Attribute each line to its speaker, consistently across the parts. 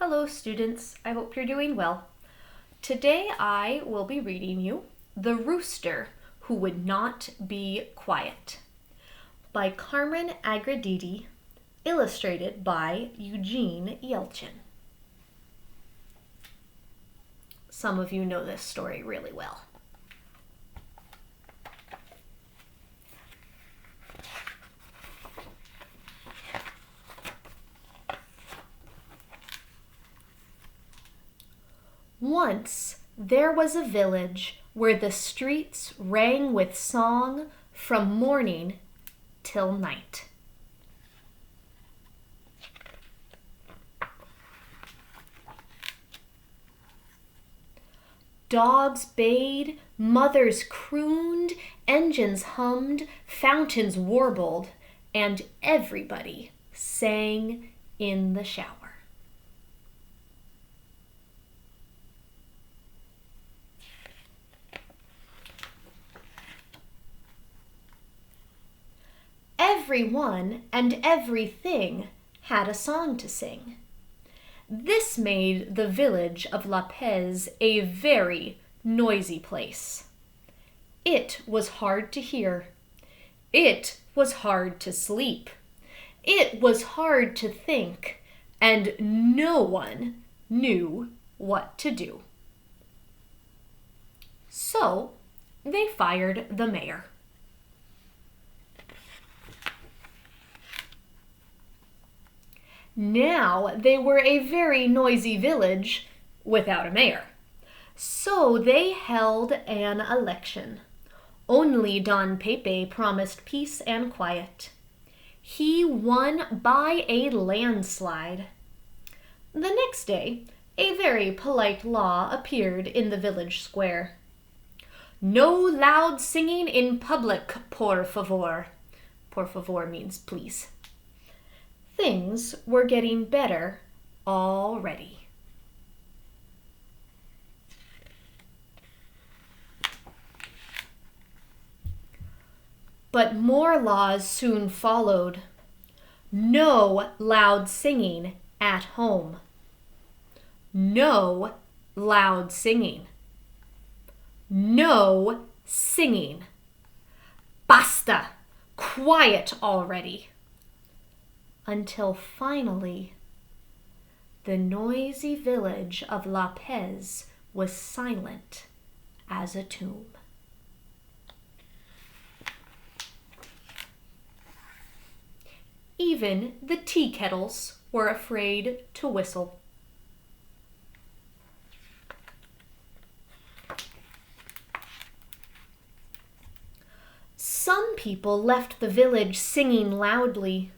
Speaker 1: Hello students, I hope you're doing well. Today I will be reading you The Rooster Who Would Not Be Quiet by Carmen Agrediti, illustrated by Eugene Yelchin. Some of you know this story really well. Once there was a village where the streets rang with song from morning till night. Dogs bayed, mothers crooned, engines hummed, fountains warbled, and everybody sang in the shower. Everyone and everything had a song to sing. This made the village of La Pez a very noisy place. It was hard to hear. It was hard to sleep. It was hard to think, and no one knew what to do. So they fired the mayor. Now they were a very noisy village without a mayor. So they held an election. Only Don Pepe promised peace and quiet. He won by a landslide. The next day, a very polite law appeared in the village square. No loud singing in public, por favor. Por favor means please. Things were getting better already. But more laws soon followed. No loud singing at home. No loud singing. No singing. Basta! Quiet already! Until finally, the noisy village of La Pez was silent as a tomb. Even the tea kettles were afraid to whistle. Some people left the village singing loudly.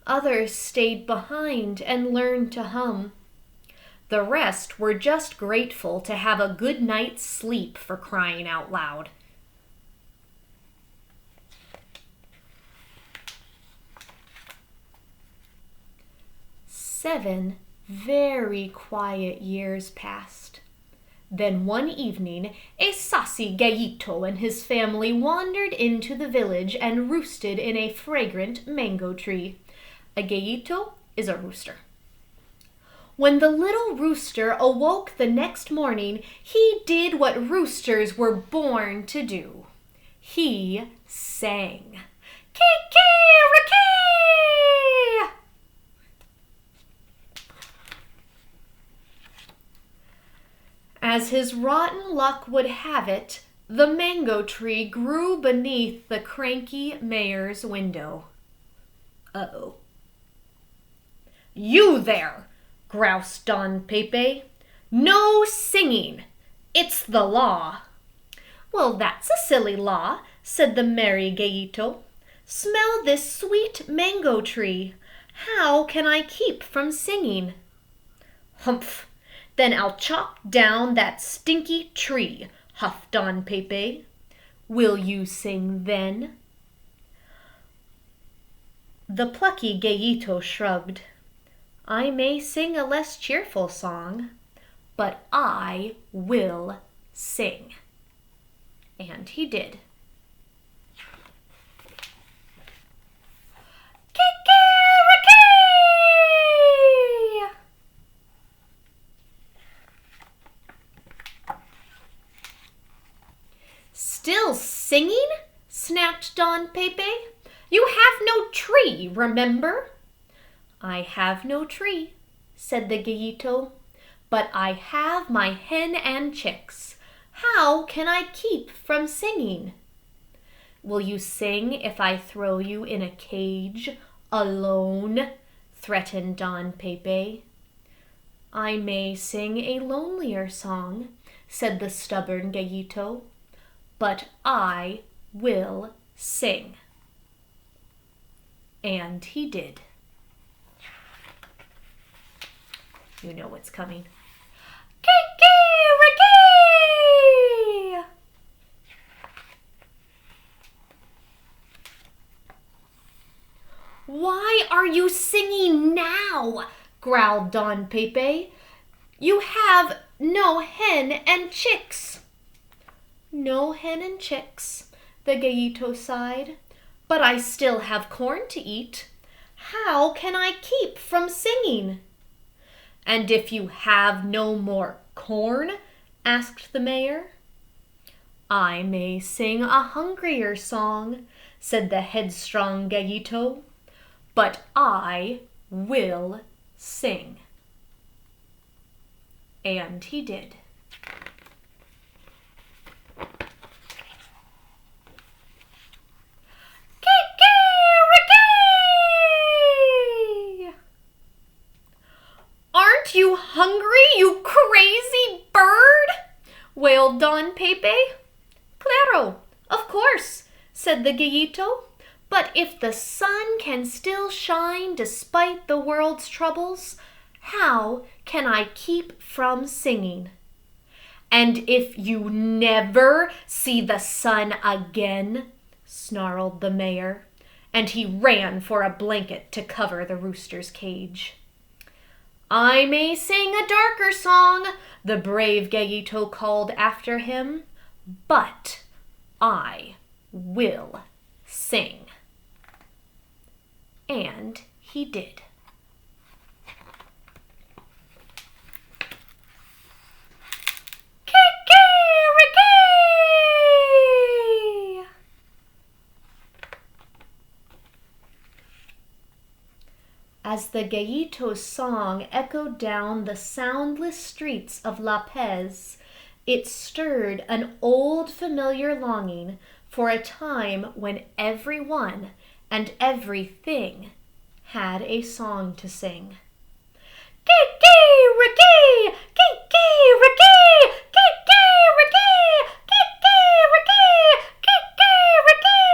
Speaker 1: Others stayed behind and learned to hum. The rest were just grateful to have a good night's sleep, for crying out loud. Seven very quiet years passed. Then one evening, a saucy gallito and his family wandered into the village and roosted in a fragrant mango tree. A gallito is a rooster. When the little rooster awoke the next morning, he did what roosters were born to do. He sang. Kiki-riki! As his rotten luck would have it, the mango tree grew beneath the cranky mayor's window. Uh-oh. You there, groused Don Pepe. No singing. It's the law. Well, that's a silly law, said the merry gallito. Smell this sweet mango tree. How can I keep from singing? Humph, then I'll chop down that stinky tree, huffed Don Pepe. Will you sing then? The plucky gallito shrugged. I may sing a less cheerful song, but I will sing. And he did. Kiki-riki! Don Pepe. You have no tree, remember? I have no tree, said the Gallito, but I have my hen and chicks. How can I keep from singing? Will you sing if I throw you in a cage alone? Threatened Don Pepe. I may sing a lonelier song, said the stubborn Gallito, but I will sing. And he did. You know what's coming. Kiki-riki! Why are you singing now? Growled Don Pepe. You have no hen and chicks. No hen and chicks, the Gallito sighed, but I still have corn to eat. How can I keep from singing? And if you have no more corn, asked the mayor. I may sing a hungrier song, said the headstrong Gallito, but I will sing. And he did. Kiki-riki! Aren't you hungry, you crazy bird? Wailed Don Pepe. Claro, of course, said the Gallito. But if the sun can still shine despite the world's troubles, how can I keep from singing? And if you never see the sun again, snarled the mayor, and he ran for a blanket to cover the rooster's cage. I may sing a darker song, the brave Gallito called after him, but I will sing. And he did. Kiki-riki! As the Gallito's song echoed down the soundless streets of La Pez, it stirred an old familiar longing for a time when everyone and everything had a song to sing. Kiki-riki! Kiki-riki! Kiki-riki! Kiki-riki! Kiki-riki! Kiki-riki!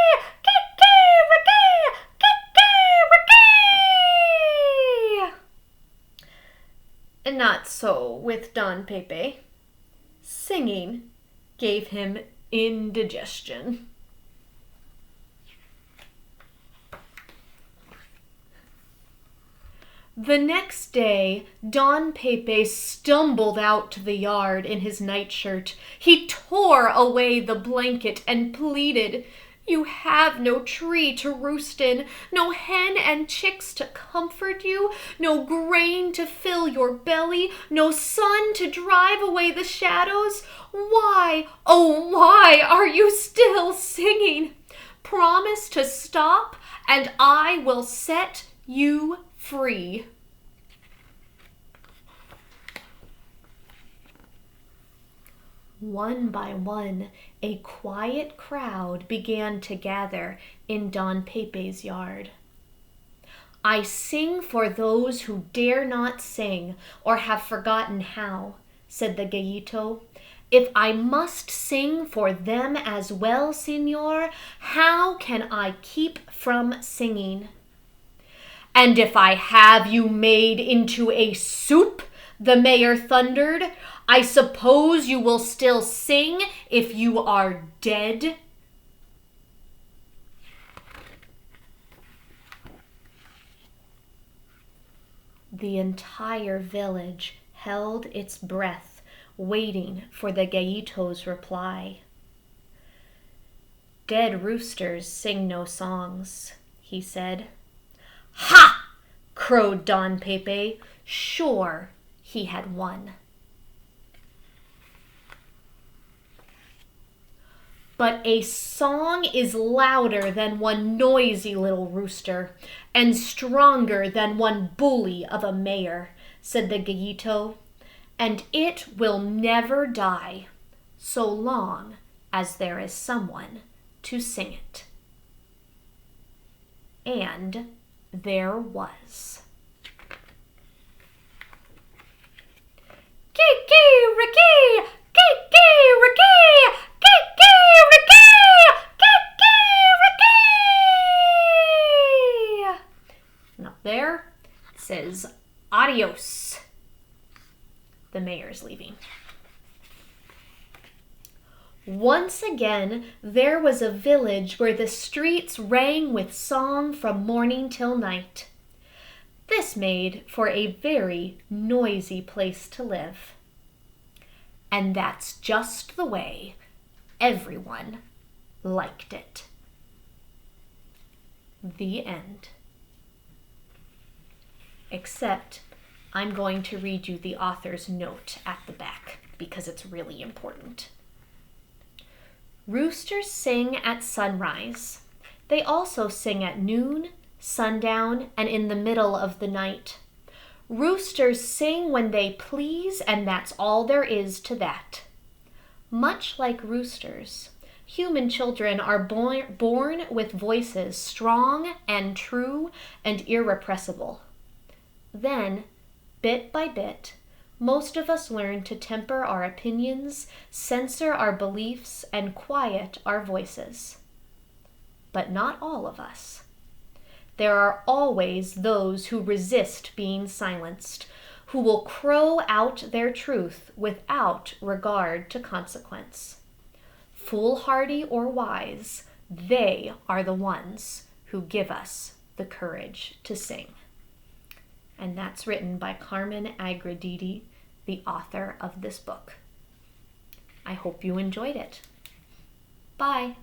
Speaker 1: Kiki-riki! Not so with Don Pepe. Singing gave him indigestion. The next day, Don Pepe stumbled out to the yard in his nightshirt. He tore away the blanket and pleaded, "You have no tree to roost in, no hen and chicks to comfort you, no grain to fill your belly, no sun to drive away the shadows. Why, oh why are you still singing? Promise to stop and I will set you free." One by one, a quiet crowd began to gather in Don Pepe's yard. I sing for those who dare not sing or have forgotten how, said the Gallito. If I must sing for them as well, Señor, how can I keep from singing? And if I have you made into a soup, the mayor thundered, I suppose you will still sing if you are dead? The entire village held its breath, waiting for the Gallito's reply. Dead roosters sing no songs, he said. Ha! Crowed Don Pepe. Sure, he had won. But a song is louder than one noisy little rooster, and stronger than one bully of a mayor, said the gallito, and it will never die, so long as there is someone to sing it. And there was. Kiki-riki! Kiki-riki! Kiki-riki! Kiki-riki! And up there it says adios. The mayor's leaving. Once again, there was a village where the streets rang with song from morning till night. This made for a very noisy place to live. And that's just the way everyone liked it. The end. Except I'm going to read you the author's note at the back because it's really important. Roosters sing at sunrise. They also sing at noon, sundown, and in the middle of the night. Roosters sing when they please, and that's all there is to that. Much like roosters, human children are born with voices strong and true and irrepressible. Then, bit by bit, most of us learn to temper our opinions, censor our beliefs, and quiet our voices. But not all of us. There are always those who resist being silenced, who will crow out their truth without regard to consequence. Foolhardy or wise, they are the ones who give us the courage to sing. And that's written by Carmen Agredidi, the author of this book. I hope you enjoyed it. Bye.